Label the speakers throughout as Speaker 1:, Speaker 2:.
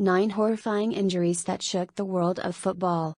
Speaker 1: 9 Horrifying Injuries That Shook the World of Football.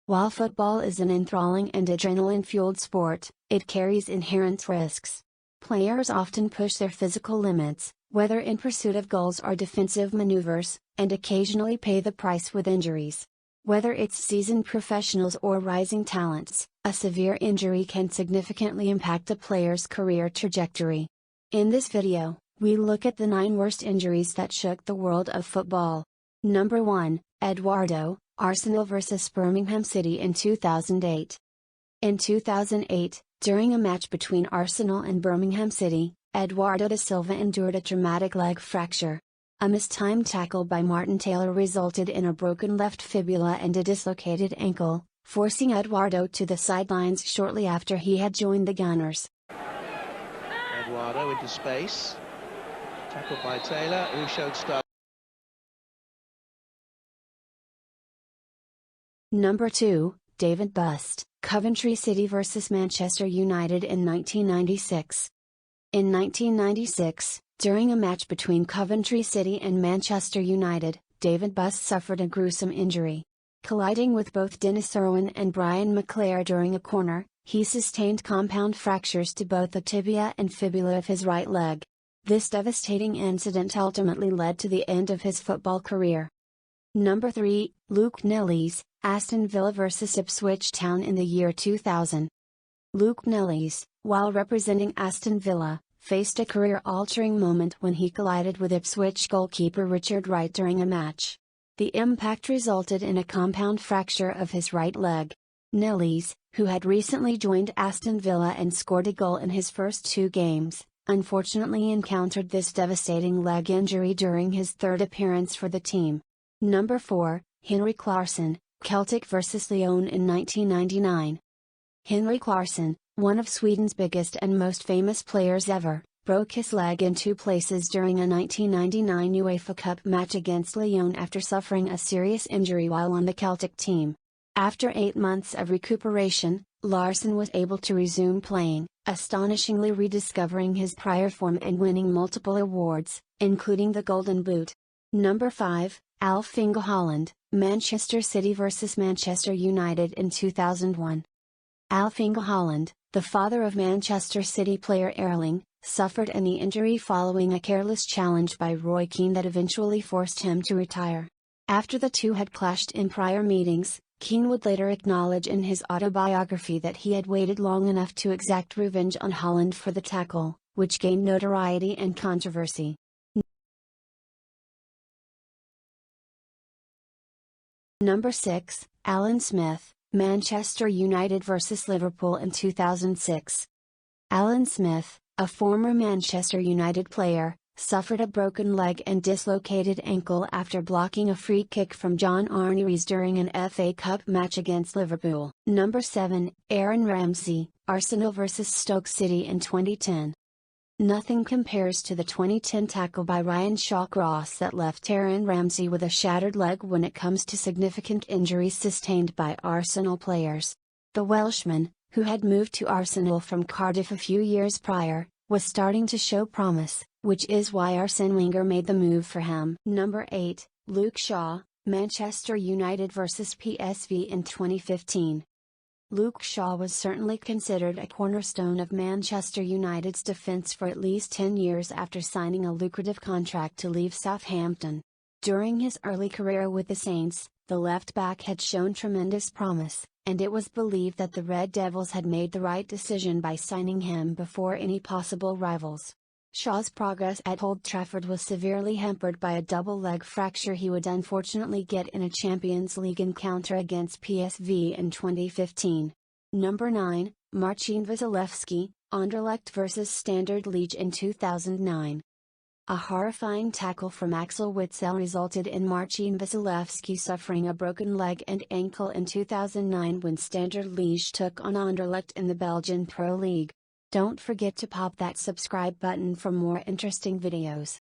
Speaker 1: While football is an enthralling and adrenaline-fueled sport, it carries inherent risks. Players often push their physical limits, whether in pursuit of goals or defensive maneuvers, and occasionally pay the price with injuries. Whether it's seasoned professionals or rising talents, a severe injury can significantly impact a player's career trajectory. In this video, we look at the 9 worst injuries that shook the world of football. Number 1, Eduardo, Arsenal vs Birmingham City in 2008. In 2008, during a match between Arsenal and Birmingham City, Eduardo da Silva endured a traumatic leg fracture. A mistimed tackle by Martin Taylor resulted in a broken left fibula and a dislocated ankle, forcing Eduardo to the sidelines shortly after he had joined the Gunners.
Speaker 2: Eduardo into space, tackled by Taylor, who showed start.
Speaker 1: Number 2, David Bust, Coventry City vs Manchester United in 1996. In 1996, during a match between Coventry City and Manchester United, David Bust suffered a gruesome injury. Colliding with both Dennis Irwin and Brian McClair during a corner, he sustained compound fractures to both the tibia and fibula of his right leg. This devastating incident ultimately led to the end of his football career. Number 3, Luke Nellies, Aston Villa vs Ipswich Town in the year 2000. Luke Nellies, while representing Aston Villa, faced a career-altering moment when he collided with Ipswich goalkeeper Richard Wright during a match. The impact resulted in a compound fracture of his right leg. Nellies, who had recently joined Aston Villa and scored a goal in his first 2 games, unfortunately encountered this devastating leg injury during his 3rd appearance for the team. Number 4, Henrik Larsson, Celtic vs Lyon in 1999. Henrik Larsson, one of Sweden's biggest and most famous players ever, broke his leg in 2 places during a 1999 UEFA Cup match against Lyon after suffering a serious injury while on the Celtic team. After 8 months of recuperation, Larsson was able to resume playing, astonishingly rediscovering his prior form and winning multiple awards, including the Golden Boot. Number 5, Alf Inge Holland, Manchester City vs Manchester United in 2001. Alf Inge Holland, the father of Manchester City player Erling, suffered a knee injury following a careless challenge by Roy Keane that eventually forced him to retire. After the two had clashed in prior meetings, Keane would later acknowledge in his autobiography that he had waited long enough to exact revenge on Holland for the tackle, which gained notoriety and controversy. Number 6, Alan Smith, Manchester United vs Liverpool in 2006. Alan Smith, a former Manchester United player, suffered a broken leg and dislocated ankle after blocking a free kick from John Arne Riise during an FA Cup match against Liverpool. Number 7, Aaron Ramsey, Arsenal vs Stoke City in 2010. Nothing compares to the 2010 tackle by Ryan Shawcross that left Aaron Ramsey with a shattered leg when it comes to significant injuries sustained by Arsenal players. The Welshman, who had moved to Arsenal from Cardiff a few years prior, was starting to show promise, which is why Arsene Wenger made the move for him. Number 8, Luke Shaw, Manchester United vs PSV in 2015. Luke Shaw was certainly considered a cornerstone of Manchester United's defence for at least 10 years after signing a lucrative contract to leave Southampton. During his early career with the Saints, the left-back had shown tremendous promise, and it was believed that the Red Devils had made the right decision by signing him before any possible rivals. Shaw's progress at Old Trafford was severely hampered by a double leg fracture he would unfortunately get in a Champions League encounter against PSV in 2015. Number 9, Marcin Vasilevski, Anderlecht vs Standard Liège in 2009. A horrifying tackle from Axel Witsel resulted in Marcin Vasilevski suffering a broken leg and ankle in 2009 when Standard Liège took on Anderlecht in the Belgian Pro League. Don't forget to pop that subscribe button for more interesting videos.